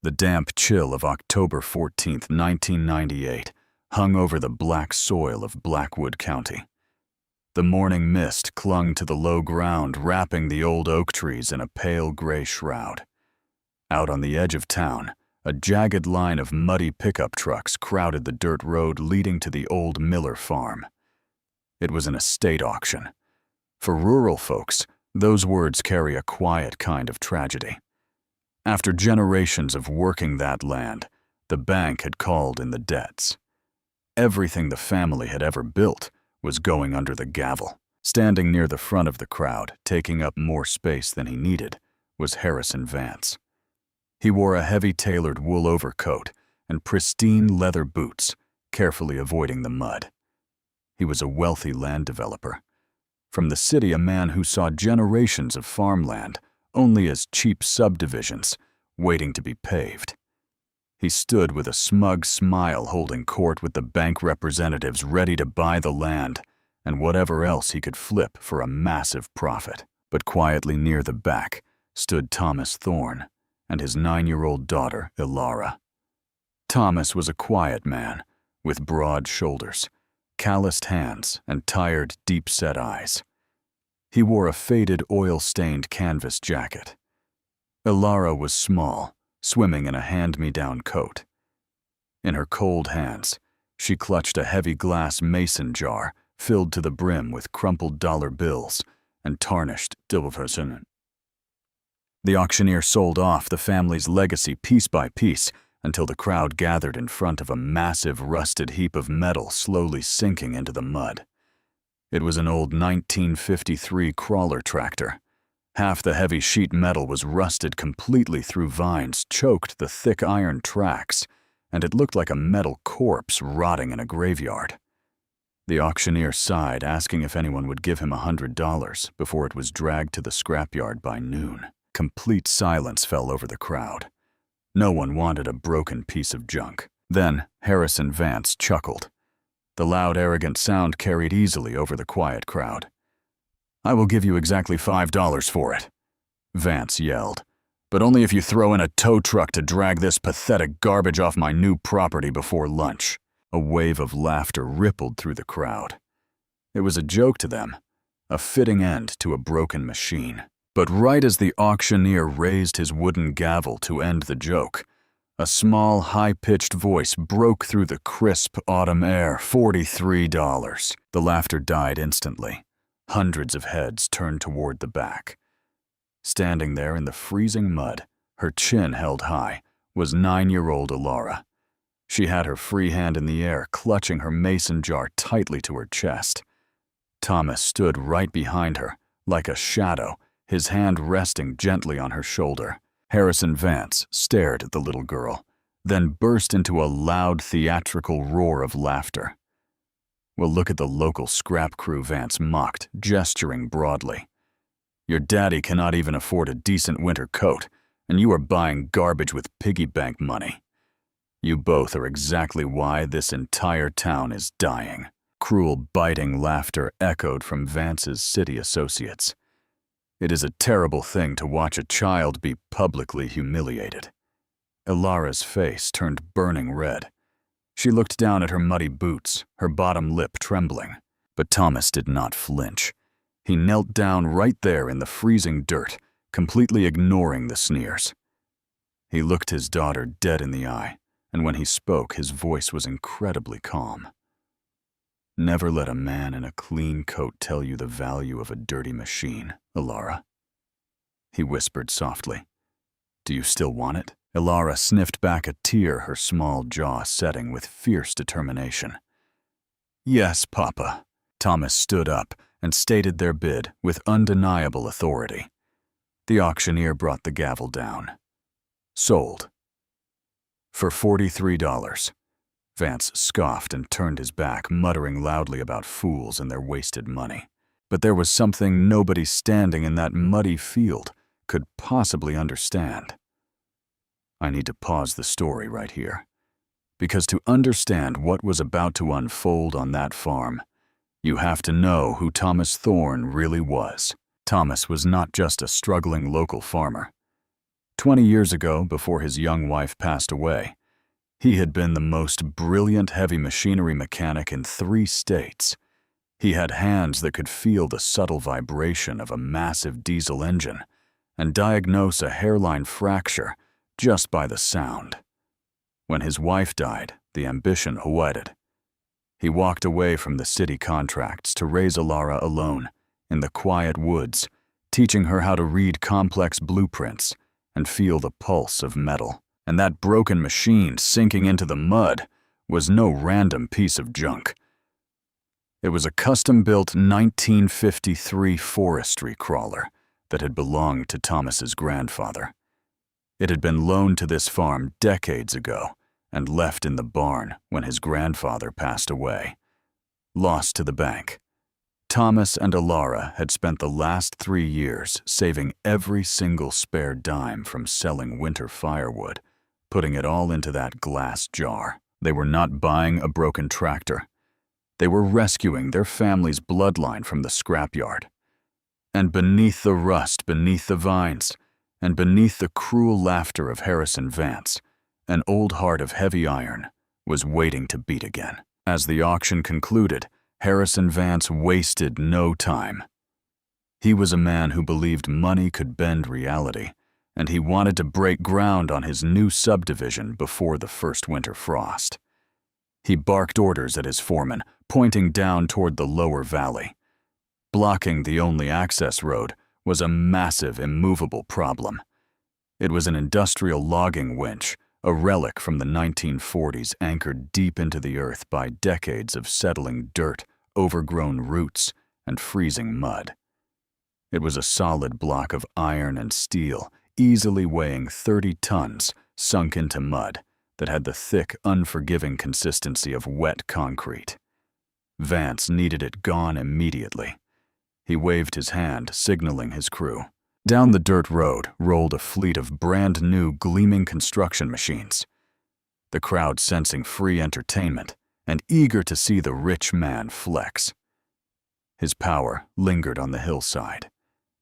The damp chill of October 14, 1998, hung over the black soil of Blackwood County. The morning mist clung to the low ground, wrapping the old oak trees in a pale gray shroud. Out on the edge of town, a jagged line of muddy pickup trucks crowded the dirt road leading to the old Miller farm. It was an estate auction. For rural folks, those words carry a quiet kind of tragedy. After generations of working that land, the bank had called in the debts. Everything the family had ever built was going under the gavel. Standing near the front of the crowd, taking up more space than he needed, was Harrison Vance. He wore a heavy tailored wool overcoat and pristine leather boots, carefully avoiding the mud. He was a wealthy land developer. From the city, a man who saw generations of farmland only as cheap subdivisions waiting to be paved. He stood with a smug smile holding court with the bank representatives ready to buy the land and whatever else he could flip for a massive profit. But quietly near the back stood Thomas Thorne and his 9-year-old daughter, Ilara. Thomas was a quiet man with broad shoulders, calloused hands, and tired, deep-set eyes. He wore a faded, oil-stained canvas jacket. Ilara was small, swimming in a hand-me-down coat. In her cold hands, she clutched a heavy glass mason jar filled to the brim with crumpled dollar bills and tarnished Dilberfersen. The auctioneer sold off the family's legacy piece by piece until the crowd gathered in front of a massive rusted heap of metal slowly sinking into the mud. It was an old 1953 crawler tractor. Half the heavy sheet metal was rusted completely through vines, choked the thick iron tracks, and it looked like a metal corpse rotting in a graveyard. The auctioneer sighed, asking if anyone would give him $100 before it was dragged to the scrapyard by noon. Complete silence fell over the crowd. No one wanted a broken piece of junk. Then Harrison Vance chuckled. The loud, arrogant sound carried easily over the quiet crowd. "I will give you exactly $5 for it," Vance yelled, "but only if you throw in a tow truck to drag this pathetic garbage off my new property before lunch." A wave of laughter rippled through the crowd. It was a joke to them, a fitting end to a broken machine. But right as the auctioneer raised his wooden gavel to end the joke, a small, high-pitched voice broke through the crisp autumn air. $43. The laughter died instantly. Hundreds of heads turned toward the back. Standing there in the freezing mud, her chin held high, was 9-year-old Ilara. She had her free hand in the air, clutching her mason jar tightly to her chest. Thomas stood right behind her, like a shadow, his hand resting gently on her shoulder. Harrison Vance stared at the little girl, then burst into a loud, theatrical roar of laughter. "Well, look at the local scrap crew," Vance mocked, gesturing broadly. "Your daddy cannot even afford a decent winter coat, and you are buying garbage with piggy bank money. You both are exactly why this entire town is dying." Cruel, biting laughter echoed from Vance's city associates. It is a terrible thing to watch a child be publicly humiliated. Ilara's face turned burning red. She looked down at her muddy boots, her bottom lip trembling. But Thomas did not flinch. He knelt down right there in the freezing dirt, completely ignoring the sneers. He looked his daughter dead in the eye, and when he spoke, his voice was incredibly calm. "Never let a man in a clean coat tell you the value of a dirty machine, Ilara," he whispered softly. "Do you still want it?" Ilara sniffed back a tear, her small jaw setting with fierce determination. "Yes, Papa." Thomas stood up and stated their bid with undeniable authority. The auctioneer brought the gavel down. "Sold." "For $43. Vance scoffed and turned his back, muttering loudly about fools and their wasted money. But there was something nobody standing in that muddy field could possibly understand. I need to pause the story right here, because to understand what was about to unfold on that farm, you have to know who Thomas Thorne really was. Thomas was not just a struggling local farmer. 20 years ago, before his young wife passed away, he had been the most brilliant heavy machinery mechanic in 3 states. He had hands that could feel the subtle vibration of a massive diesel engine and diagnose a hairline fracture just by the sound. When his wife died, the ambition abated. He walked away from the city contracts to raise Alara alone, in the quiet woods, teaching her how to read complex blueprints and feel the pulse of metal. And that broken machine sinking into the mud was no random piece of junk. It was a custom-built 1953 forestry crawler that had belonged to Thomas's grandfather. It had been loaned to this farm decades ago and left in the barn when his grandfather passed away. Lost to the bank, Thomas and Alara had spent the last 3 years saving every single spare dime from selling winter firewood, putting it all into that glass jar. They were not buying a broken tractor. They were rescuing their family's bloodline from the scrapyard. And beneath the rust, beneath the vines, and beneath the cruel laughter of Harrison Vance, an old heart of heavy iron was waiting to beat again. As the auction concluded, Harrison Vance wasted no time. He was a man who believed money could bend reality, and he wanted to break ground on his new subdivision before the first winter frost. He barked orders at his foreman, pointing down toward the lower valley. Blocking the only access road was a massive, immovable problem. It was an industrial logging winch, a relic from the 1940s anchored deep into the earth by decades of settling dirt, overgrown roots, and freezing mud. It was a solid block of iron and steel, easily weighing 30 tons, sunk into mud, that had the thick, unforgiving consistency of wet concrete. Vance needed it gone immediately. He waved his hand, signaling his crew. Down the dirt road rolled a fleet of brand-new, gleaming construction machines. The crowd sensing free entertainment and eager to see the rich man flex. His power lingered on the hillside.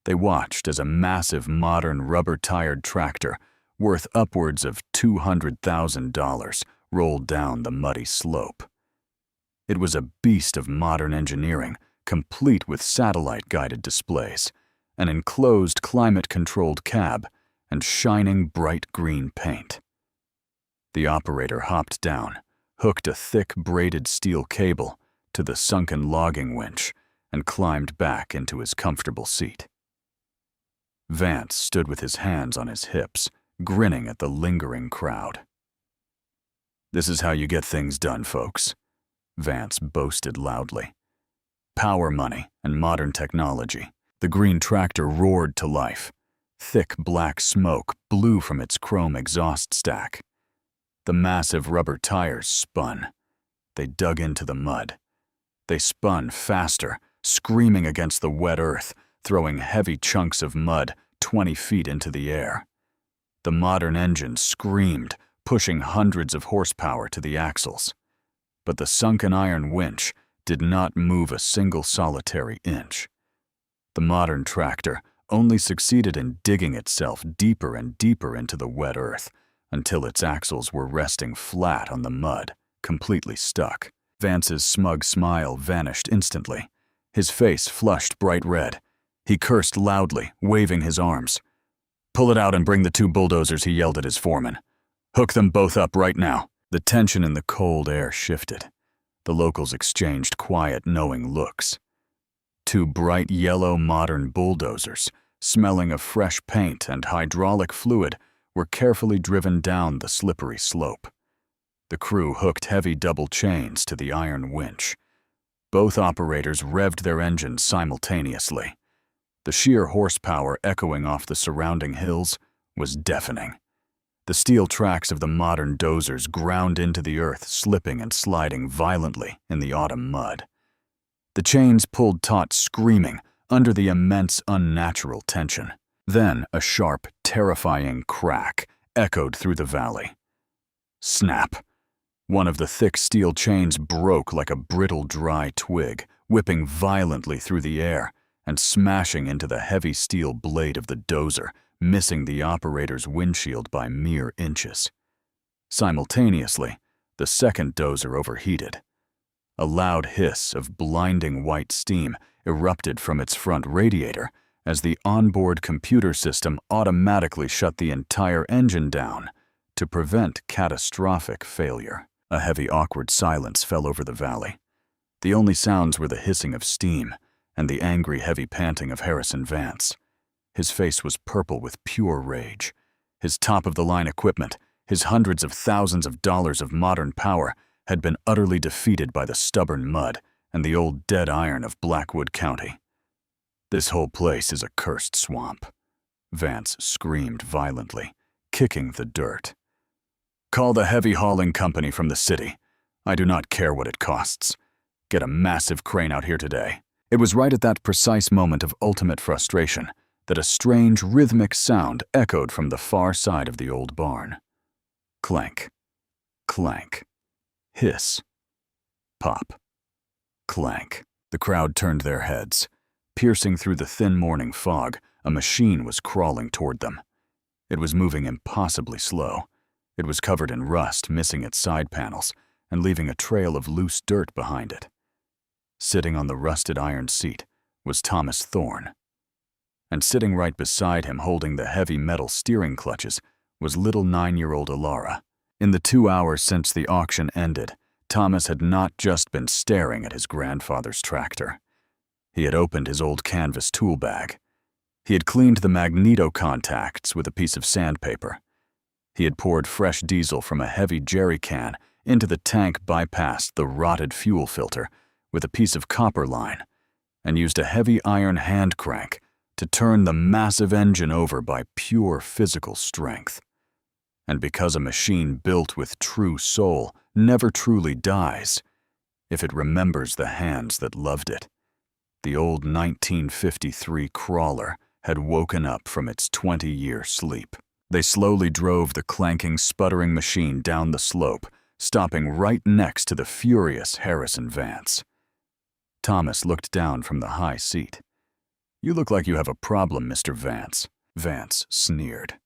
They watched as a massive, modern, rubber-tired tractor worth upwards of $200,000 rolled down the muddy slope. It was a beast of modern engineering, complete with satellite-guided displays, an enclosed climate-controlled cab, and shining bright green paint. The operator hopped down, hooked a thick braided steel cable to the sunken logging winch, and climbed back into his comfortable seat. Vance stood with his hands on his hips, grinning at the lingering crowd. "This is how you get things done, folks," Vance boasted loudly. "Power money and modern technology." The green tractor roared to life. Thick black smoke blew from its chrome exhaust stack. The massive rubber tires spun. They dug into the mud. They spun faster, screaming against the wet earth, throwing heavy chunks of mud 20 feet into the air. The modern engine screamed, pushing hundreds of horsepower to the axles. But the sunken iron winch did not move a single solitary inch. The modern tractor only succeeded in digging itself deeper and deeper into the wet earth until its axles were resting flat on the mud, completely stuck. Vance's smug smile vanished instantly. His face flushed bright red. He cursed loudly, waving his arms. "Pull it out and bring the 2 bulldozers," he yelled at his foreman. "Hook them both up right now." The tension in the cold air shifted. The locals exchanged quiet, knowing looks. 2 bright yellow modern bulldozers, smelling of fresh paint and hydraulic fluid, were carefully driven down the slippery slope. The crew hooked heavy double chains to the iron winch. Both operators revved their engines simultaneously. The sheer horsepower echoing off the surrounding hills was deafening. The steel tracks of the modern dozers ground into the earth, slipping and sliding violently in the autumn mud. The chains pulled taut, screaming, under the immense, unnatural tension. Then a sharp, terrifying crack echoed through the valley. Snap! One of the thick steel chains broke like a brittle, dry twig, whipping violently through the air and smashing into the heavy steel blade of the dozer, missing the operator's windshield by mere inches. Simultaneously, the second dozer overheated. A loud hiss of blinding white steam erupted from its front radiator as the onboard computer system automatically shut the entire engine down to prevent catastrophic failure. A heavy, awkward silence fell over the valley. The only sounds were the hissing of steam and the angry, heavy panting of Harrison Vance. His face was purple with pure rage. His top-of-the-line equipment, his hundreds of thousands of dollars of modern power, had been utterly defeated by the stubborn mud and the old dead iron of Blackwood County. "This whole place is a cursed swamp," Vance screamed violently, kicking the dirt. "Call the heavy hauling company from the city. I do not care what it costs. Get a massive crane out here today." It was right at that precise moment of ultimate frustration that a strange rhythmic sound echoed from the far side of the old barn. Clank, clank, hiss, pop, clank. The crowd turned their heads. Piercing through the thin morning fog, a machine was crawling toward them. It was moving impossibly slow. It was covered in rust, missing its side panels, and leaving a trail of loose dirt behind it. Sitting on the rusted iron seat was Thomas Thorne. And sitting right beside him, holding the heavy metal steering clutches, was little 9-year-old Alara. In the 2 hours since the auction ended, Thomas had not just been staring at his grandfather's tractor. He had opened his old canvas tool bag. He had cleaned the magneto contacts with a piece of sandpaper. He had poured fresh diesel from a heavy jerry can into the tank, bypassed the rotted fuel filter with a piece of copper line, and used a heavy iron hand crank to turn the massive engine over by pure physical strength. And because a machine built with true soul never truly dies, if it remembers the hands that loved it, the old 1953 crawler had woken up from its 20-year sleep. They slowly drove the clanking, sputtering machine down the slope, stopping right next to the furious Harrison Vance. Thomas looked down from the high seat. "You look like you have a problem, Mr. Vance," Vance sneered.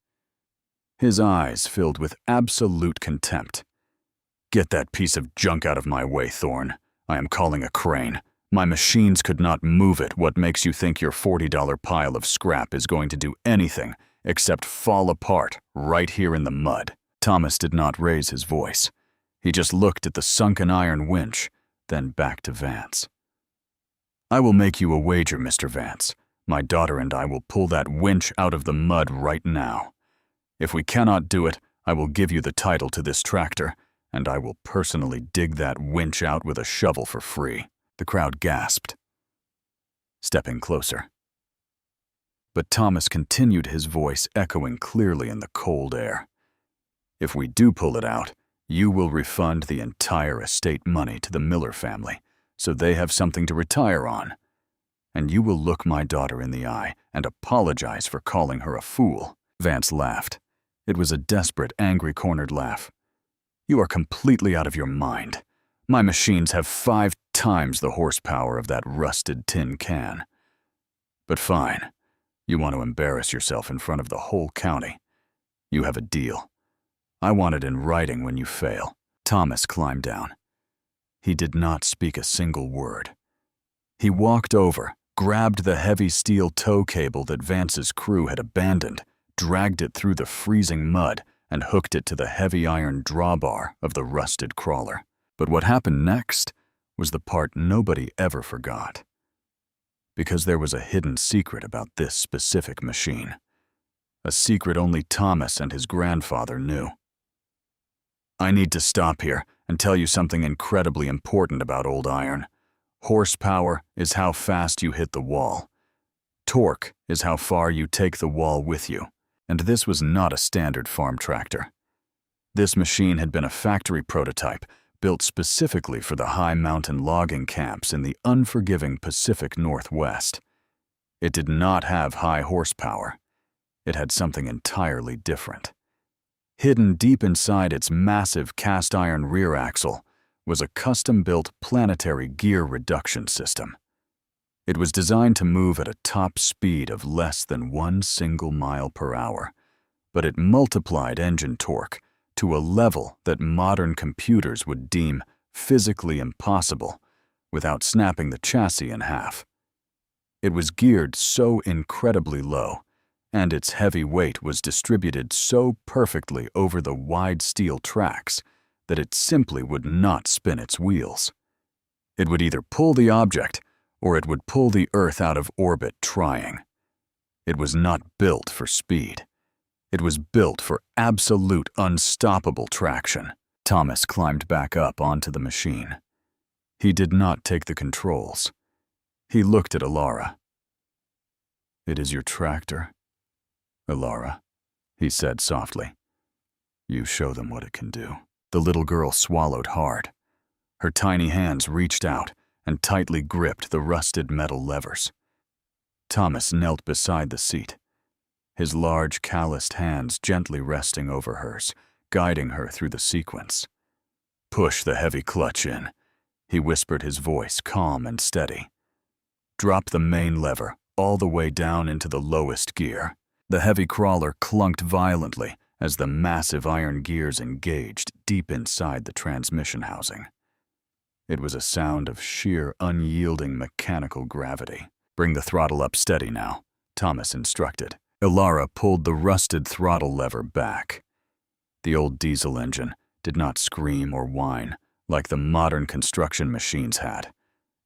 His eyes filled with absolute contempt. "Get that piece of junk out of my way, Thorne. I am calling a crane. My machines could not move it. What makes you think your $40 pile of scrap is going to do anything except fall apart right here in the mud?" Thomas did not raise his voice. He just looked at the sunken iron winch, then back to Vance. "I will make you a wager, Mr. Vance. My daughter and I will pull that winch out of the mud right now. If we cannot do it, I will give you the title to this tractor, and I will personally dig that winch out with a shovel for free." The crowd gasped, stepping closer. But Thomas continued, his voice echoing clearly in the cold air. "If we do pull it out, you will refund the entire estate money to the Miller family, so they have something to retire on. And you will look my daughter in the eye and apologize for calling her a fool." Vance laughed. It was a desperate, angry, cornered laugh. "You are completely out of your mind. My machines have 5 times the horsepower of that rusted tin can. But fine, you want to embarrass yourself in front of the whole county. You have a deal. I want it in writing when you fail." Thomas climbed down. He did not speak a single word. He walked over, grabbed the heavy steel tow cable that Vance's crew had abandoned, dragged it through the freezing mud, and hooked it to the heavy iron drawbar of the rusted crawler. But what happened next was the part nobody ever forgot. Because there was a hidden secret about this specific machine. A secret only Thomas and his grandfather knew. "I need to stop here and tell you something incredibly important about old iron. Horsepower is how fast you hit the wall. Torque is how far you take the wall with you. And this was not a standard farm tractor. This machine had been a factory prototype built specifically for the high mountain logging camps in the unforgiving Pacific Northwest. It did not have high horsepower. It had something entirely different. Hidden deep inside its massive cast iron rear axle was a custom-built planetary gear reduction system. It was designed to move at a top speed of less than 1 single mile per hour, but it multiplied engine torque to a level that modern computers would deem physically impossible without snapping the chassis in half. It was geared so incredibly low, and its heavy weight was distributed so perfectly over the wide steel tracks that it simply would not spin its wheels. It would either pull the object or it would pull the Earth out of orbit trying. It was not built for speed. It was built for absolute unstoppable traction. Thomas climbed back up onto the machine. He did not take the controls. He looked at Alara. "It is your tractor, Alara," he said softly. "You show them what it can do." The little girl swallowed hard. Her tiny hands reached out and tightly gripped the rusted metal levers. Thomas knelt beside the seat, his large, calloused hands gently resting over hers, guiding her through the sequence. "Push the heavy clutch in," he whispered, his voice calm and steady. "Drop the main lever all the way down into the lowest gear." The heavy crawler clunked violently as the massive iron gears engaged deep inside the transmission housing. It was a sound of sheer, unyielding mechanical gravity. "Bring the throttle up steady now," Thomas instructed. Alara pulled the rusted throttle lever back. The old diesel engine did not scream or whine like the modern construction machines had.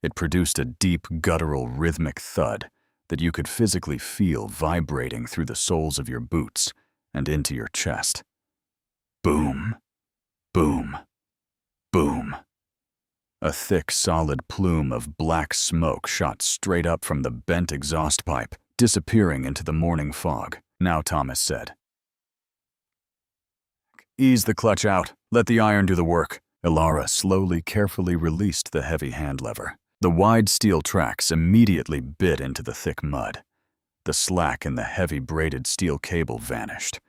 It produced a deep, guttural, rhythmic thud that you could physically feel vibrating through the soles of your boots and into your chest. Boom, boom, boom. A thick, solid plume of black smoke shot straight up from the bent exhaust pipe, disappearing into the morning fog. "Now," Thomas said. "Ease the clutch out. Let the iron do the work." Alara slowly, carefully released the heavy hand lever. The wide steel tracks immediately bit into the thick mud. The slack in the heavy braided steel cable vanished.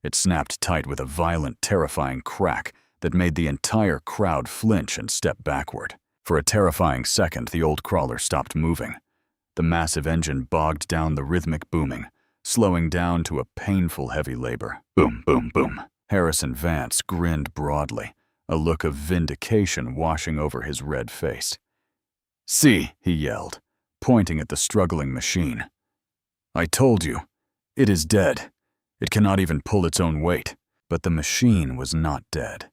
It snapped tight with a violent, terrifying crack that made the entire crowd flinch and step backward. For a terrifying second, the old crawler stopped moving. The massive engine bogged down the rhythmic booming, slowing down to a painful heavy labor. Boom, boom, boom. Harrison Vance grinned broadly, a look of vindication washing over his red face. "See," he yelled, pointing at the struggling machine. "I told you, it is dead. It cannot even pull its own weight." But the machine was not dead.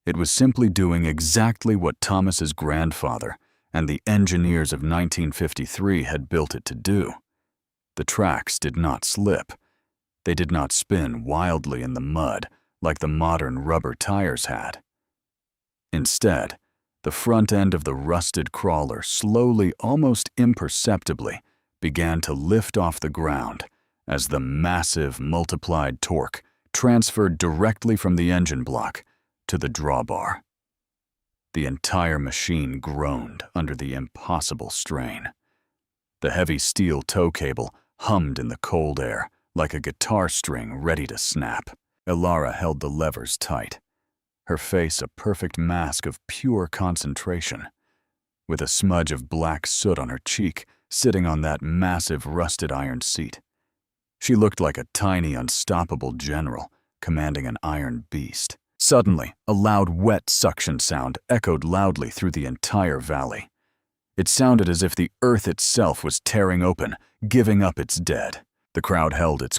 It was simply doing exactly what Thomas's grandfather and the engineers of 1953 had built it to do. The tracks did not slip. They did not spin wildly in the mud like the modern rubber tires had. Instead, the front end of the rusted crawler slowly, almost imperceptibly, began to lift off the ground as the massive multiplied torque transferred directly from the engine block to the drawbar. The entire machine groaned under the impossible strain. The heavy steel tow cable hummed in the cold air like a guitar string ready to snap. Alara held the levers tight, her face a perfect mask of pure concentration, with a smudge of black soot on her cheek sitting on that massive rusted iron seat. She looked like a tiny, unstoppable general commanding an iron beast. Suddenly, a loud, wet suction sound echoed loudly through the entire valley. It sounded as if the earth itself was tearing open, giving up its dead. The crowd held its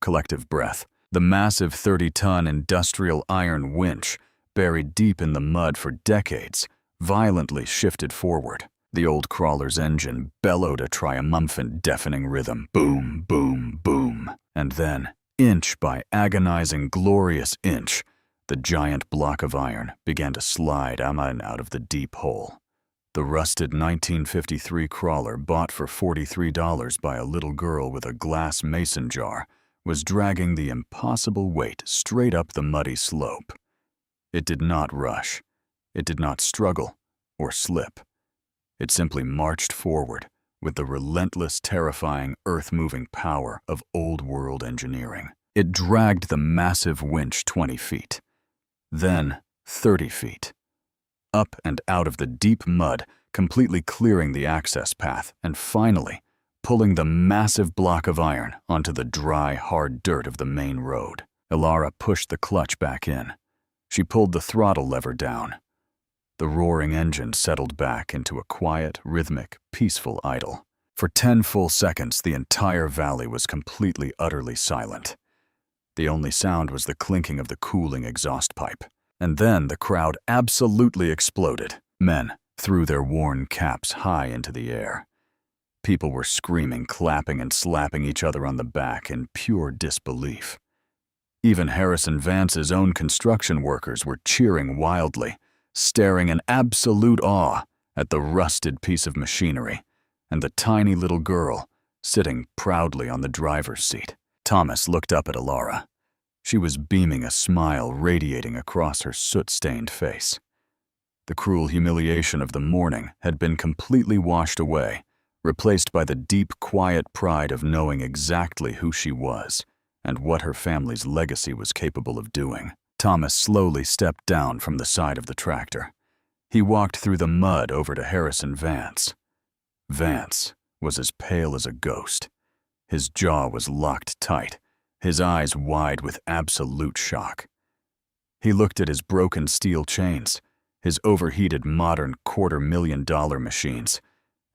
collective breath. The massive 30-ton industrial iron winch, buried deep in the mud for decades, violently shifted forward. The old crawler's engine bellowed a triumphant, deafening rhythm. Boom, boom, boom. And then, inch by agonizing, glorious inch, the giant block of iron began to slide out of the deep hole. The rusted 1953 crawler, bought for $43 by a little girl with a glass mason jar, was dragging the impossible weight straight up the muddy slope. It did not rush. It did not struggle or slip. It simply marched forward with the relentless, terrifying, earth-moving power of old-world engineering. It dragged the massive winch 20 feet, then 30 feet, up and out of the deep mud, completely clearing the access path, and finally, pulling the massive block of iron onto the dry, hard dirt of the main road. Ilara pushed the clutch back in. She pulled the throttle lever down. The roaring engine settled back into a quiet, rhythmic, peaceful idle. For 10 full seconds, the entire valley was completely, utterly silent. The only sound was the clinking of the cooling exhaust pipe. And then the crowd absolutely exploded. Men threw their worn caps high into the air. People were screaming, clapping, and slapping each other on the back in pure disbelief. Even Harrison Vance's own construction workers were cheering wildly, staring in absolute awe at the rusted piece of machinery and the tiny little girl sitting proudly on the driver's seat. Thomas looked up at Ilara. She was beaming, a smile radiating across her soot-stained face. The cruel humiliation of the morning had been completely washed away, replaced by the deep, quiet pride of knowing exactly who she was and what her family's legacy was capable of doing. Thomas slowly stepped down from the side of the tractor. He walked through the mud over to Harrison Vance. Vance was as pale as a ghost. His jaw was locked tight, his eyes wide with absolute shock. He looked at his broken steel chains, his overheated modern $250,000 machines,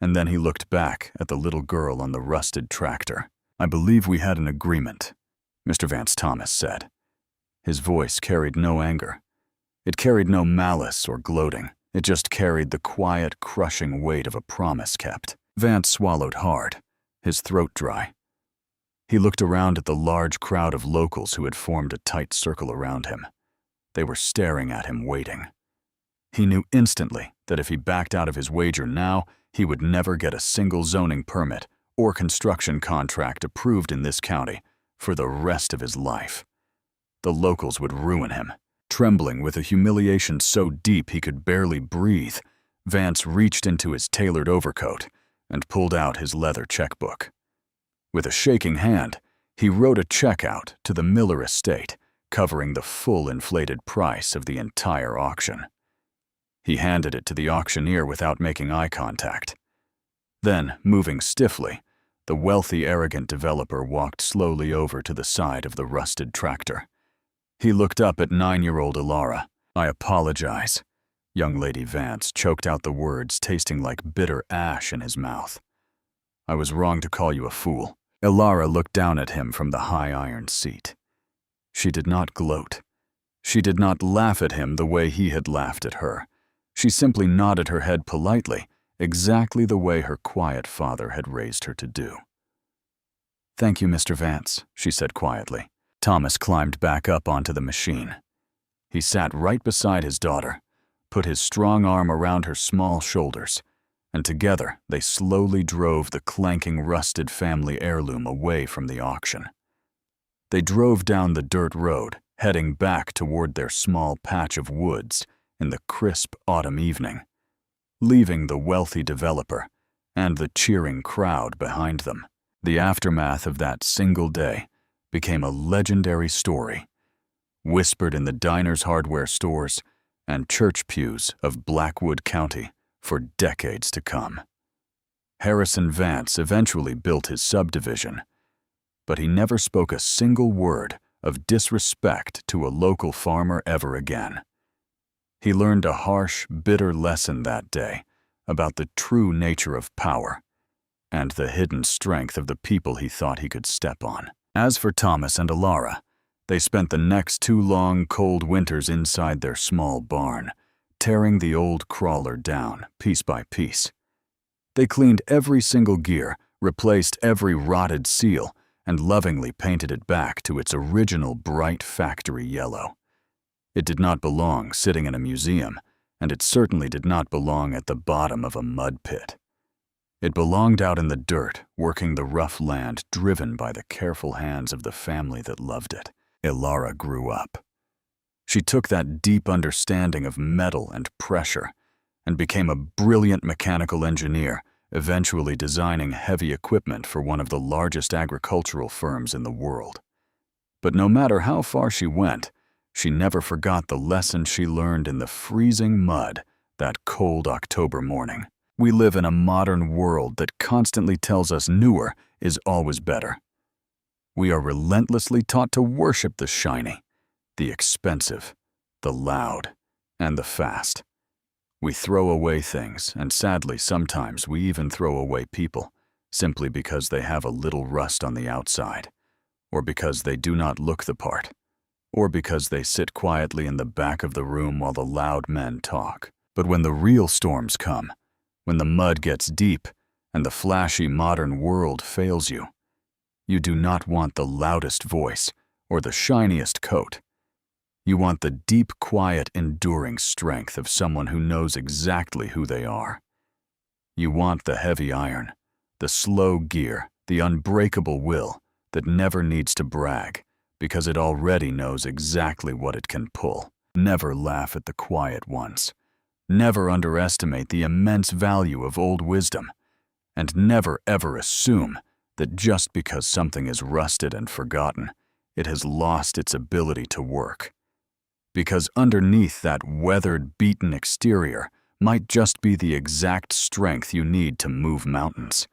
and then he looked back at the little girl on the rusted tractor. "I believe we had an agreement," Mr. Vance Thomas said. His voice carried no anger. It carried no malice or gloating. It just carried the quiet, crushing weight of a promise kept. Vance swallowed hard, his throat dry. He looked around at the large crowd of locals who had formed a tight circle around him. They were staring at him, waiting. He knew instantly that if he backed out of his wager now, he would never get a single zoning permit or construction contract approved in this county for the rest of his life. The locals would ruin him. Trembling with a humiliation so deep he could barely breathe, Vance reached into his tailored overcoat and pulled out his leather checkbook. With a shaking hand, he wrote a check out to the Miller estate, covering the full inflated price of the entire auction. He handed it to the auctioneer without making eye contact. Then, moving stiffly, the wealthy, arrogant developer walked slowly over to the side of the rusted tractor. He looked up at 9-year-old Ilara. "I apologize." Young Lady Vance choked out the words, tasting like bitter ash in his mouth. "I was wrong to call you a fool." Ilara looked down at him from the high iron seat. She did not gloat. She did not laugh at him the way he had laughed at her. She simply nodded her head politely, exactly the way her quiet father had raised her to do. "Thank you, Mr. Vance," she said quietly. Thomas climbed back up onto the machine. He sat right beside his daughter, put his strong arm around her small shoulders, and together they slowly drove the clanking, rusted family heirloom away from the auction. They drove down the dirt road, heading back toward their small patch of woods in the crisp autumn evening, leaving the wealthy developer and the cheering crowd behind them. The aftermath of that single day became a legendary story, whispered in the diners, hardware stores, and church pews of Blackwood County for decades to come. Harrison Vance eventually built his subdivision, but he never spoke a single word of disrespect to a local farmer ever again. He learned a harsh, bitter lesson that day about the true nature of power and the hidden strength of the people he thought he could step on. As for Thomas and Ilara, they spent the next 2 long, cold winters inside their small barn, tearing the old crawler down piece by piece. They cleaned every single gear, replaced every rotted seal, and lovingly painted it back to its original bright factory yellow. It did not belong sitting in a museum, and it certainly did not belong at the bottom of a mud pit. It belonged out in the dirt, working the rough land, driven by the careful hands of the family that loved it. Ilara grew up. She took that deep understanding of metal and pressure and became a brilliant mechanical engineer, eventually designing heavy equipment for one of the largest agricultural firms in the world. But no matter how far she went, she never forgot the lesson she learned in the freezing mud that cold October morning. We live in a modern world that constantly tells us newer is always better. We are relentlessly taught to worship the shiny, the expensive, the loud, and the fast. We throw away things, and sadly, sometimes we even throw away people, simply because they have a little rust on the outside, or because they do not look the part, or because they sit quietly in the back of the room while the loud men talk. But when the real storms come, when the mud gets deep and the flashy modern world fails you, you do not want the loudest voice or the shiniest coat. You want the deep, quiet, enduring strength of someone who knows exactly who they are. You want the heavy iron, the slow gear, the unbreakable will that never needs to brag because it already knows exactly what it can pull. Never laugh at the quiet ones. Never underestimate the immense value of old wisdom, and never ever assume that just because something is rusted and forgotten, it has lost its ability to work. Because underneath that weathered, beaten exterior might just be the exact strength you need to move mountains.